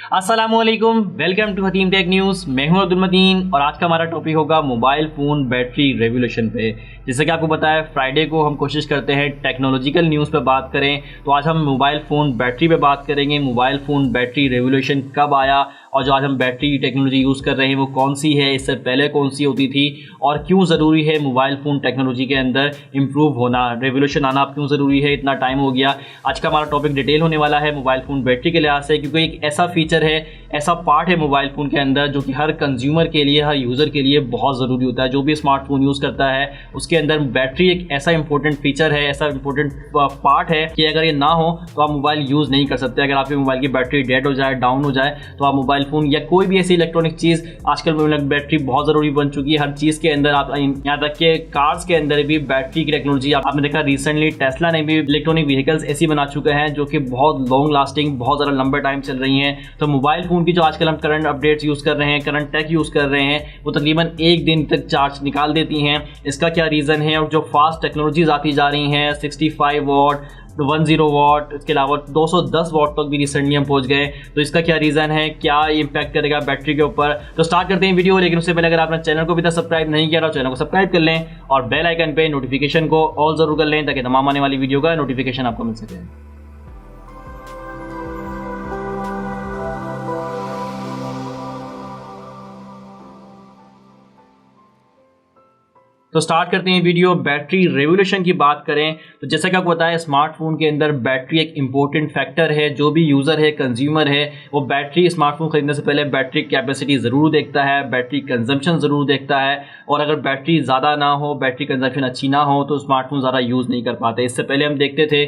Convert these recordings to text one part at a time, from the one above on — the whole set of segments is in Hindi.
अस्सलामुअलैकुम, welcome to Hakim tech news. मैं हूं अब्दुल मतीन और आज का हमारा टॉपिक होगा मोबाइल फ़ोन बैटरी रेवोल्यूशन पे। जैसे कि आपको पता है फ्राइडे को हम कोशिश करते हैं टेक्नोलॉजिकल न्यूज़ पे बात करें, तो आज हम मोबाइल फ़ोन बैटरी पे बात करेंगे। मोबाइल फ़ोन बैटरी रेवोल्यूशन कब आया और जो आज हम बैटरी टेक्नोलॉजी यूज़ कर रहे हैं वो कौन सी है, इससे पहले कौन सी होती थी और क्यों ज़रूरी है मोबाइल फ़ोन टेक्नोलॉजी के अंदर इम्प्रूव होना, रेवोल्यूशन आना क्यों ज़रूरी है, इतना टाइम हो गया। आज का हमारा टॉपिक डिटेल होने वाला है मोबाइल फ़ोन बैटरी के लिहाज से, क्योंकि एक ऐसा फीचर है, ऐसा पार्ट है मोबाइल फ़ोन के अंदर जो कि हर कंज्यूमर के लिए, हर यूज़र के लिए बहुत ज़रूरी होता है। जो भी स्मार्टफोन यूज़ करता है उसके अंदर बैटरी एक ऐसा इंपॉर्टेंट फीचर है, ऐसा इंपॉर्टेंट पार्ट है कि अगर ये ना हो तो आप मोबाइल यूज़ नहीं कर सकते। अगर आपके मोबाइल की बैटरी डेड हो जाए, डाउन हो जाए, तो आप मोबाइल फ़ोन या कोई भी ऐसी इलेक्ट्रॉनिक चीज़, आजकल बैटरी बहुत ज़रूरी बन चुकी है हर चीज़ के अंदर। आप यहाँ तक के कार्स के अंदर भी बैटरी की टेक्नोलॉजी आपने देखा, रिसेंटली टेस्ला ने भी इलेक्ट्रॉनिक व्हीकल्स ऐसी बना चुके हैं जो कि बहुत लॉन्ग लास्टिंग, बहुत ज़्यादा लंबे टाइम चल रही हैं। तो मोबाइल फ़ोन की जो आजकल हम करंट अपडेट्स यूज़ कर रहे हैं, करंट टेक यूज़ कर रहे हैं, वो तकरीबन एक दिन तक चार्ज निकाल देती हैं। इसका क्या रीज़न है? और जो फास्ट टेक्नोलॉजीज आती जा रही हैं, 65 वॉट, 10 वॉट, इसके अलावा 210 वॉट तक भी रिसेंटली हम पहुंच गए। तो इसका क्या रीज़न है, क्या इम्पैक्ट करेगा बैटरी के ऊपर? तो स्टार्ट करते हैं वीडियो, लेकिन उससे पहले अगर आपने चैनल को भी तक सब्सक्राइब नहीं किया तो चैनल को सब्सक्राइब कर लें और बेल आइकन पे नोटिफिकेशन को ऑल ज़रूर कर लें ताकि तमाम आने वाली वीडियो का नोटिफिकेशन आपको मिल सके। तो स्टार्ट करते हैं वीडियो। बैटरी रेवोल्यूशन की बात करें तो जैसा कि आपको पता है स्मार्टफोन के अंदर बैटरी एक इंपॉर्टेंट फैक्टर है। जो भी यूज़र है, कंज्यूमर है, वो बैटरी, स्मार्टफोन खरीदने से पहले बैटरी कैपेसिटी ज़रूर देखता है, बैटरी कंजम्पशन ज़रूर देखता है। और अगर बैटरी ज़्यादा ना हो, बैटरी कंजम्पशन अच्छी ना हो तो स्मार्टफोन ज़्यादा यूज़ नहीं कर पाते। इससे पहले हम देखते थे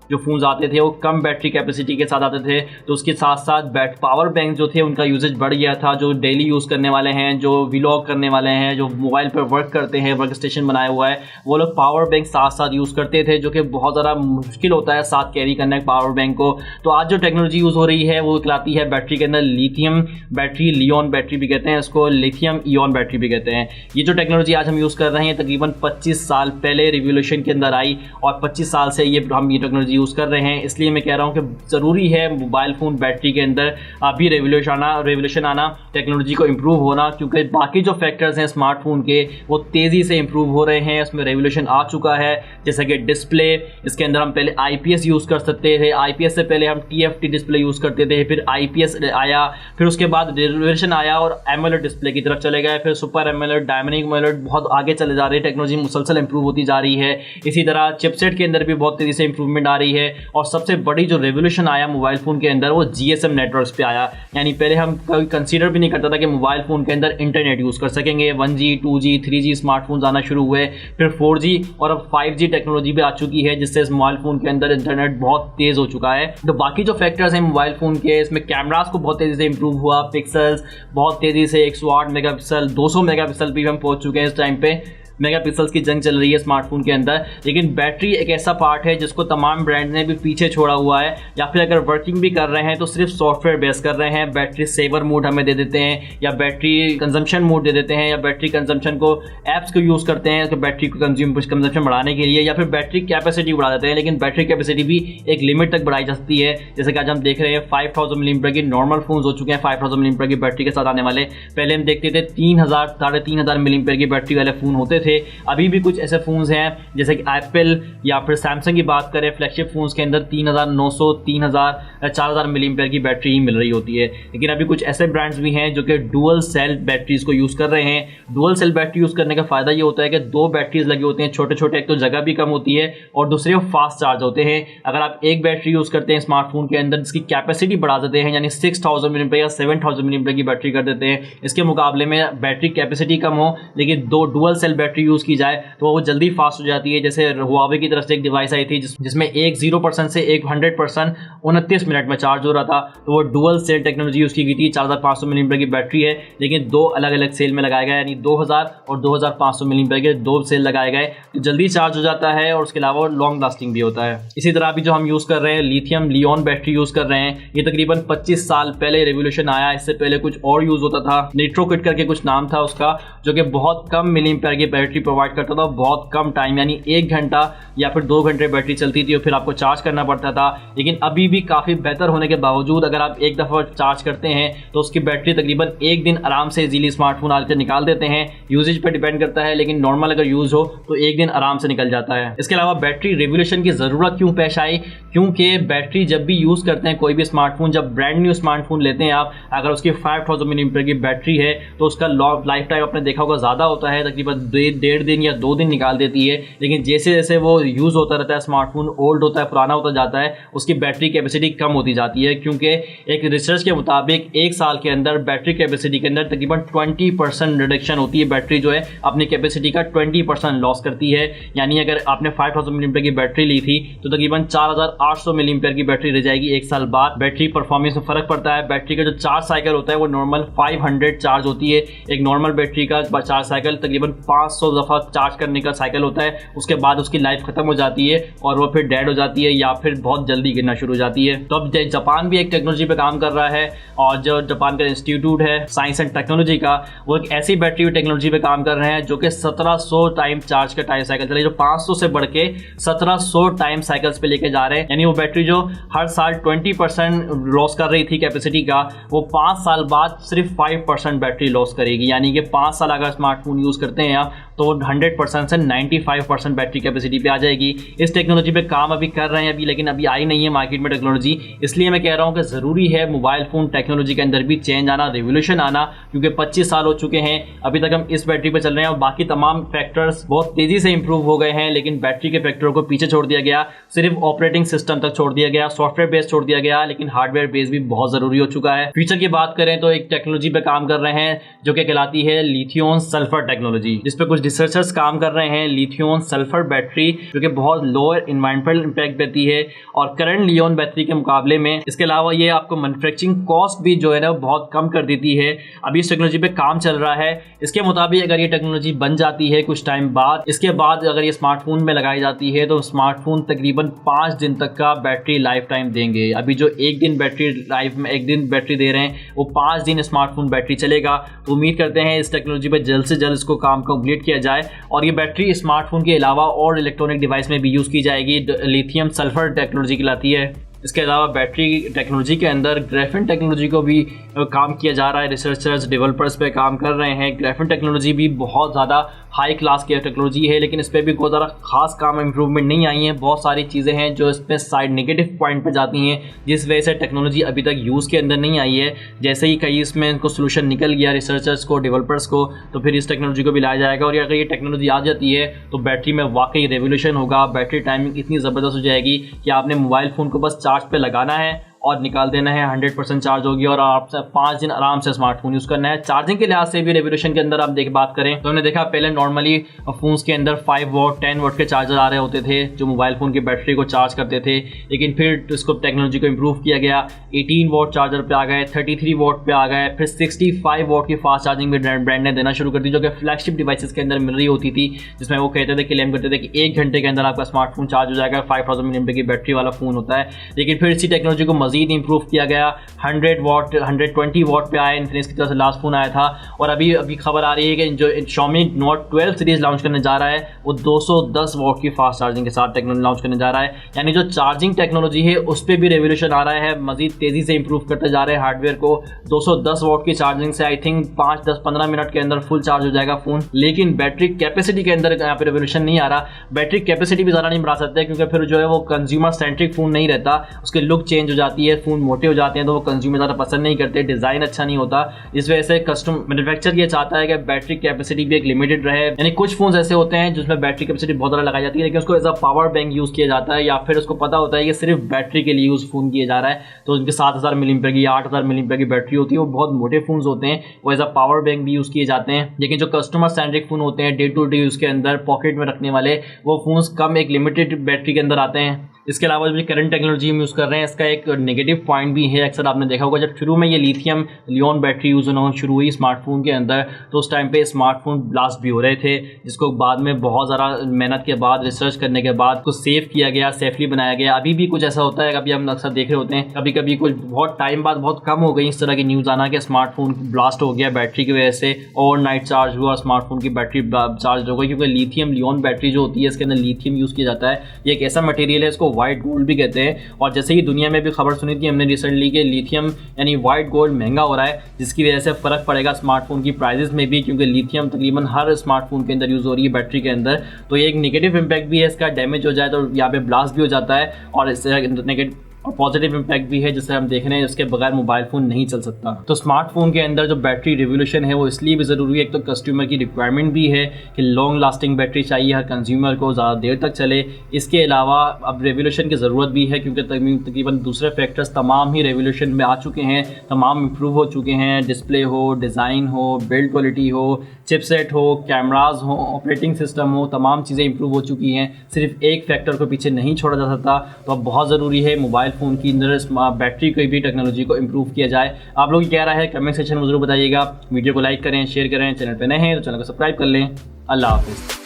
जो फ़ोन्स आते थे वो कम बैटरी कैपेसिटी के साथ आते थे, तो उसके साथ साथ पावर बैंक जो थे उनका यूजेज बढ़ गया था। जो डेली यूज़ करने वाले हैं, जो व्लॉग करने वाले हैं, जो मोबाइल पर वर्क करते हैं, वर्क स्टेशन बनाया हुआ है, वो लोग पावर बैंक साथ साथ यूज़ करते थे, जो कि बहुत ज़्यादा मुश्किल होता है साथ कैरी करना एक पावर बैंक को। तो आज जो टेक्नोलॉजी यूज़ हो रही है वो कहलाती है बैटरी के अंदर लिथियम बैटरी, लियॉन बैटरी भी कहते हैं इसको, लिथियम इयॉन बैटरी भी कहते हैं। ये जो टेक्नोलॉजी आज हम यूज़ कर रहे हैं तकरीबन 25 साल पहले रिवोल्यूशन के अंदर आई और 25 साल से हम ये टेक्नोलॉजी यूज़ कर रहे हैं। इसलिए मैं कह रहा हूं कि ज़रूरी है मोबाइल फ़ोन बैटरी के अंदर अभी रेवोल्यूशन आना, टेक्नोलॉजी को इम्प्रूव होना, क्योंकि बाकी जो फैक्टर्स हैं स्मार्टफोन के वो तेज़ी से इम्प्रूव हो रहे हैं। उसमें रेवोल्यूशन आ चुका है, जैसा कि डिस्प्ले, इसके अंदर हम पहले IPS यूज़ कर सकते थे, IPS से पहले हम TFT डिस्प्ले यूज़ करते थे, फिर IPS आया, फिर उसके बाद रेवोल्यूशन आया और AMOLED डिस्प्ले की तरफ चले गए, फिर सुपर AMOLED, डायमंड AMOLED, बहुत आगे चले जा रही है। टेक्नोलॉजी मुसलसल इंप्रूव होती जा रही है। इसी तरह चिपसेट के अंदर भी बहुत तेज़ी से इंप्रूवमेंट आ रही है। और सबसे बड़ी जो रेवोल्यूशन आया मोबाइल फ़ोन के अंदर वो GSM नेटवर्क्स पे आया। यानी पहले हम कभी कंसीडर भी नहीं करता था कि मोबाइल फ़ोन के अंदर इंटरनेट यूज़ कर सकेंगे। 1G, 2G, 3G स्मार्टफोन्स आना शुरू हुए, फिर 4G और अब 5G टेक्नोलॉजी भी आ चुकी है, जिससे इस मोबाइल फ़ोन के अंदर इंटरनेट बहुत तेज़ हो चुका है। तो बाकी जो फैक्टर्स हैं मोबाइल फ़ोन के, इसमें कैमरास को बहुत तेज़ी से इंप्रूव हुआ, पिक्सल्स बहुत तेज़ी से 108 मेगापिक्सल, 200 मेगापिक्सल भी हम पहुँच चुके हैं इस टाइम पे। मेगापिक्सल्स की जंग चल रही है स्मार्टफोन के अंदर। लेकिन बैटरी एक ऐसा पार्ट है जिसको तमाम ब्रांड ने भी पीछे छोड़ा हुआ है, या फिर अगर वर्किंग भी कर रहे हैं तो सिर्फ सॉफ्टवेयर बेस कर रहे हैं। बैटरी सेवर मोड हमें दे देते हैं, या बैटरी कंजम्पशन मोड दे देते हैं, या बैटरी कंजम्पशन को ऐप्स को यूज़ करते हैं तो बैटरी को कंजम्पशन बढ़ाने के लिए, या फिर बैटरी कैपेसिटी बढ़ा देते हैं। लेकिन बैटरी कैपेसिटी भी एक लिमिट तक बढ़ाई जा सकती है। जैसे कि आज हम देख रहे हैं 5000 mAh की नॉर्मल फोन हो चुके हैं, 5000 mAh की बैटरी के साथ आने वाले। पहले हम देखते थे 3000, 3500 mAh की बैटरी वाले फ़ोन होते थे। अभी भी कुछ ऐसे फ़ोन्स हैं जैसे कि एप्पल या फिर सैमसंग की बात करें, फ्लैगशिप फ़ोन्स के अंदर 3900, 3000 या 4000 mAh की बैटरी ही मिल रही होती है। लेकिन अभी कुछ ऐसे ब्रांड्स भी हैं जो कि डुअल सेल बैटरीज को यूज़ कर रहे हैं। डुअल सेल बैटरी यूज़ करने का फ़ायदा ये होता है कि 2 बैटरीज लगे होते हैं छोटे छोटे, एक तो जगह भी कम होती है और दूसरे वो फास्ट चार्ज होते हैं। अगर आप एक बैटरी यूज़ करते हैं स्मार्टफोन के अंदर जिसकी कैपेसिटी बढ़ा देते हैं, यानी 6000 mAh या 7000 mAh की बैटरी कर देते हैं, इसके मुकाबले में बैटरी कैपेसिटी कम हो लेकिन 2 डुअल सेल बैटरी यूज़ की जाए तो वो जल्दी फास्ट हो जाती है। जैसे हुआवे की तरफ से एक डिवाइस आई थी जिसमें एक 0% से एक 100% 29 मिनट में चार्ज हो रहा था, तो वो डुअल सेल टेक्नोलॉजी यूज़ की गई थी। 4500 mAh की बैटरी है, लेकिन 2 अलग अलग सेल में लगाए गए, यानी 2000 और 2500 mAh के 2 सेल लगाए गए, तो जल्दी चार्ज हो जाता है और उसके अलावा लॉन्ग लास्टिंग भी होता है। इसी तरह अभी जो हम यूज़ कर रहे हैं लिथियम लियॉन बैटरी यूज़ कर रहे हैं, ये तकरीबन 25 साल पहले रेवोल्यूशन आया। इससे पहले कुछ और यूज़ होता था, निट्रोकिट करके कुछ नाम था उसका, जो कि बहुत कम मिलीएम्पेयर की बैटरी प्रोवाइड करता था, बहुत कम टाइम यानी 1 घंटा या फिर 2 घंटे बैटरी चलती थी और फिर आपको चार्ज करना पड़ता था। लेकिन अभी भी काफ़ी बेहतर होने के बावजूद अगर आप एक दफ़ा चार्ज करते हैं तो उसकी बैटरी तकरीबन 1 दिन आराम से इजीली स्मार्टफोन आकर निकाल देते हैं। यूजेज पर डिपेंड करता है, लेकिन नॉर्मल अगर यूज़ हो तो 1 दिन आराम से निकल जाता है। इसके अलावा बैटरी रेवोल्यूशन की ज़रूरत क्यों पेश आई? क्योंकि बैटरी जब भी यूज़ करते हैं कोई भी स्मार्टफोन, जब ब्रांड न्यू स्मार्टफोन लेते हैं आप, अगर उसकी 5000 mAh की बैटरी है तो उसका लाइफ टाइम आपने देखा होगा ज़्यादा होता है, तकरीबन 1.5 दिन या 2 दिन निकाल देती है। लेकिन जैसे जैसे वो यूज़ होता रहता है, स्मार्टफोन ओल्ड होता है, पुराना होता जाता है, उसकी बैटरी कैपेसिटी कम होती जाती है। क्योंकि एक रिसर्च के मुताबिक 1 साल के अंदर बैटरी कैपेसिटी के अंदर तकरीबन 20% रिडक्शन होती है। बैटरी जो है अपनी कैपेसिटी का 20% लॉस करती है। यानी अगर आपने 5000 mAh की बैटरी ली थी तो तकरीबन 4800 mAh की बैटरी रह जाएगी 1 साल बाद। बैटरी परफॉर्मेंस में फ़र्क पड़ता है। बैटरी का जो चार्ज साइकिल होता है वो नॉर्मल 500 चार्ज होती है। एक नॉर्मल बैटरी का चार्ज साइकिल तकरीबन 500 दफ़ा चार्ज करने का साइकिल होता है। उसके बाद उसकी लाइफ खत्म हो जाती है और वो फिर डेड हो जाती है या फिर बहुत जल्दी गिरना शुरू हो जाती है। तो अब जापान भी एक टेक्नोलॉजी पे काम कर रहा है और जो जापान का इंस्टीट्यूट है साइंस एंड टेक्नोलॉजी का, वो एक ऐसी बैटरी टेक्नोलॉजी पे काम कर रहे हैं जो कि 1700 टाइम चार्ज का टाइम साइकिल चले, जो 500 से बढ़ के 1700 टाइम साइकिल्स पे लेके जा रहे हैं। यानी वो बैटरी जो हर साल 20% लॉस कर रही थी कैपेसिटी का, वो 5 साल बाद सिर्फ 5% बैटरी लॉस करेगी। यानी कि 5 साल अगर स्मार्टफोन यूज़ करते हैं आप तो 100% से 95% बैटरी कैपेसिटी पे आ जाएगी। इस टेक्नोलॉजी पे काम अभी कर रहे हैं लेकिन अभी आई नहीं है मार्केट में टेक्नोलॉजी। इसलिए मैं कह रहा हूँ कि ज़रूरी है मोबाइल फ़ोन टेक्नोलॉजी के अंदर भी चेंज आना, रिवोल्यूशन आना, क्योंकि 25 साल हो चुके हैं अभी तक हम इस बैटरी पे चल रहे हैं और बाकी तमाम फैक्टर्स बहुत तेज़ी से इंप्रूव हो गए हैं, लेकिन बैटरी के फैक्टरों को पीछे छोड़ दिया गया। सिर्फ ऑपरेटिंग सिस्टम तक छोड़ दिया गया, सॉफ्टवेयर बेस छोड़ दिया गया, लेकिन हार्डवेयर बेस भी बहुत ज़रूरी हो चुका है। फ्यूचर की बात करें तो एक टेक्नोलॉजी पे काम कर रहे हैं जो कि कहलाती है लिथियम सल्फर टेक्नोलॉजी, जिस पे कुछ रिसर्चर्स काम कर रहे हैं। लिथियम सल्फर बैटरी जो कि बहुत लोअर इन्वायरमेंटल इंपैक्ट देती है और करंट लियोन बैटरी के मुकाबले में। इसके अलावा ये आपको मैन्युफैक्चरिंग कॉस्ट भी जो है ना बहुत कम कर देती है। अभी इस टेक्नोलॉजी पे काम चल रहा है। इसके मुताबिक अगर ये टेक्नोलॉजी बन जाती है कुछ टाइम बाद, इसके बाद अगर ये स्मार्टफोन में लगाई जाती है तो स्मार्टफोन तकरीबन 5 दिन तक का बैटरी लाइफ टाइम देंगे। अभी जो 1 दिन बैटरी लाइफ में 1 दिन बैटरी दे रहे हैं वो 5 दिन स्मार्टफोन बैटरी चलेगा। तो उम्मीद करते हैं इस टेक्नोलॉजी पे जल्द से जल्द इसको काम कंप्लीट किया जाए और ये बैटरी स्मार्टफोन के अलावा और इलेक्ट्रॉनिक डिवाइस में भी यूज़ की जाएगी। लिथियम सल्फर टेक्नोलॉजी कहलाती है। इसके अलावा बैटरी टेक्नोलॉजी के अंदर ग्राफीन टेक्नोलॉजी को भी काम किया जा रहा है। रिसर्चर्स डेवलपर्स पे काम कर रहे हैं। ग्राफीन टेक्नोलॉजी भी बहुत ज़्यादा हाई क्लास की टेक्नोलॉजी है, लेकिन इस पर भी बहुत ज़्यादा खास काम इम्प्रूवमेंट नहीं आई है। बहुत सारी चीज़ें हैं जो इस पर साइड नेगेटिव पॉइंट पे जाती हैं, जिस वजह से टेक्नोलॉजी अभी तक यूज़ के अंदर नहीं आई है। जैसे ही कहीं इसमें इनको सोल्यूशन निकल गया रिसर्चर्स को, डेवलपर्स को, तो फिर इस टेक्नोलॉजी को भी लाया जाएगा और अगर ये टेक्नोलॉजी आ जाती है तो बैटरी में वाकई रेवोल्यूशन होगा। बैटरी टाइमिंग इतनी ज़बरदस्त हो जाएगी कि आपने मोबाइल फ़ोन को बस चार्ज पे लगाना है और निकाल देना है, 100% चार्ज होगी और आपसे 5 दिन आराम से स्मार्टफोन यूज़ करना है। चार्जिंग के लिहाज से भी रेवोल्यूशन के अंदर आप बात करें तो हमने देखा पहले नॉर्मली फ़ोन्स के अंदर 5 वॉट 10 वॉट के चार्जर आ रहे होते थे जो मोबाइल फ़ोन की बैटरी को चार्ज करते थे, लेकिन फिर इसको टेक्नोलॉजी को इम्प्रूव किया गया। 18 वॉट चार्जर पे आ गए, 33 वॉट पे आ गए, फिर 65 वॉट की फास्ट चार्जिंग भी ब्रांड ने देना शुरू कर दी, जो कि फ्लैगशिप डिवाइसेस के अंदर मिल रही होती थी, जिसमें वो कहते थे, क्लेम करते थे कि 1 घंटे के अंदर आपका स्मार्टफोन चार्ज हो जाएगा। 5000 mAh की बैटरी वाला फ़ोन होता है। लेकिन फिर इसी टेक्नोलॉजी को मजीद इंप्रूव किया गया, 100 वॉट 120 वॉट पे आया। इन्फिनिक्स की तरफ से लास्ट फोन आया था और अभी खबर आ रही है कि जो Xiaomi Note 12 सीरीज लॉन्च करने जा रहा है वो 210 वॉट की फास्ट चार्जिंग के साथ टेक्नोलॉजी लॉन्च करने जा रहा है। यानी जो चार्जिंग टेक्नोलॉजी है उस पर भी रेवोल्यूशन आ रहा है, मजीद तेजी से इंप्रूव करते जा रहे हैं हार्डवेयर को। 210 वॉट की चार्जिंग से आई थिंक 5-10-15 मिनट के अंदर फुल चार्ज हो जाएगा फोन। लेकिन बैटरी कैपेसिटी के अंदर यहाँ पे रेवोल्यूशन नहीं आ रहा। बैटरी कैपेसिटी भी ज़्यादा नहीं बढ़ा सकते क्योंकि फिर जो है वो कंज्यूमर सेंट्रिक फोन नहीं रहता, उसके लुक चेंज हो जाती है, फोन मोटे हो जाते हैं तो वो कंज्यूमर ज़्यादा पसंद नहीं करते, डिज़ाइन अच्छा नहीं होता। इस वजह से कस्टम मैन्युफैक्चर ये चाहता है कि बैटरी कैपेसिटी भी एक लिमिटेड रहे। यानी कुछ फोन ऐसे होते हैं जिसमें बैटरी कैपेसिटी बहुत ज़्यादा लगाई जाती है लेकिन उसको as a power bank use किया जाता है, या फिर उसको पता होता है कि सिर्फ बैटरी के लिए यूज़ फोन किया जा रहा है, तो उनके 7000 mAh की 8000 mAh की बैटरी होती है, वो बहुत मोटे फोन होते हैं, वो एज अ पावर बैंक भी यूज़ किए जाते हैं। लेकिन जो कस्टमर सेंट्रिक फोन होते हैं, डे टू डे यूज़ के अंदर पॉकेट में रखने वाले, वो फोन कम एक लिमिटेड बैटरी के अंदर आते हैं। इसके अलावा जो करंट टेक्नोलॉजी हम यूज़ कर रहे हैं इसका एक नेगेटिव पॉइंट भी है। अक्सर आपने देखा होगा जब शुरू में ये लिथियम लियोन बैटरी यूज़ होना शुरू हुई स्मार्टफोन के अंदर, तो उस टाइम पे स्मार्टफोन ब्लास्ट भी हो रहे थे, जिसको बाद में बहुत ज़्यादा मेहनत के बाद रिसर्च करने के बाद कुछ सेव किया गया, सेफली बनाया गया। अभी भी कुछ ऐसा होता है, कभी हम अक्सर देख रहे होते हैं, कभी कभी कुछ बहुत टाइम बाद बहुत कम हो गई इस तरह की न्यूज़ आना कि स्मार्टफोन ब्लास्ट हो गया बैटरी की वजह से, ओवरनाइट चार्ज हुआ, स्मार्टफोन की बैटरी चार्ज हो गई, क्योंकि लिथियम लियोन बैटरी जो होती है इसके अंदर लिथियम यूज़ किया जाता है। ये एक ऐसा मटेरियल है, इसको वाइट गोल्ड भी कहते हैं। और जैसे ही दुनिया में भी खबर सुनी थी हमने रिसेंटली कि लिथियम यानी वाइट गोल्ड महंगा हो रहा है, जिसकी वजह से फ़र्क पड़ेगा स्मार्टफोन की प्राइजेस में भी, क्योंकि लिथियम तकरीबन हर स्मार्टफोन के अंदर यूज़ हो रही है बैटरी के अंदर। तो ये एक नेगेटिव इम्पैक्ट भी है, इसका डैमेज हो जाए तो यहाँ पे ब्लास्ट भी हो जाता है, और इससे नेगेटिव और पॉजिटिव इम्पैक्ट भी है, जिससे हम देख रहे हैं उसके बगैर मोबाइल फ़ोन नहीं चल सकता। तो स्मार्टफोन के अंदर जो बैटरी रिवोल्यूशन है वो इसलिए भी ज़रूरी है, एक तो कस्टमर की रिक्वायरमेंट भी है कि लॉन्ग लास्टिंग बैटरी चाहिए हर कंज्यूमर को, ज़्यादा देर तक चले। इसके अलावा अब रिवोल्यूशन की ज़रूरत भी है, क्योंकि तकरीबन दूसरे फैक्टर्स तमाम ही रिवोल्यूशन में आ चुके हैं, तमाम इम्प्रूव हो चुके हैं। डिस्प्ले हो, डिज़ाइन हो, बिल्ड क्वालिटी हो, चिपसेट हो, कैमराज हो, ऑपरेटिंग सिस्टम हो, तमाम चीज़ें इंप्रूव हो चुकी हैं। सिर्फ एक फैक्टर को पीछे नहीं छोड़ा जा सकता। तो अब बहुत ज़रूरी है मोबाइल फ़ोन की अंदर बैटरी की भी टेक्नोलॉजी को इंप्रूव किया जाए। आप लोग क्या राय है कमेंट सेक्शन में ज़रूर बताइएगा। वीडियो को लाइक करें, शेयर करें, चैनल पर नए हैं तो चैनल को सब्सक्राइब कर लें। अल्लाह हाफ़िज़।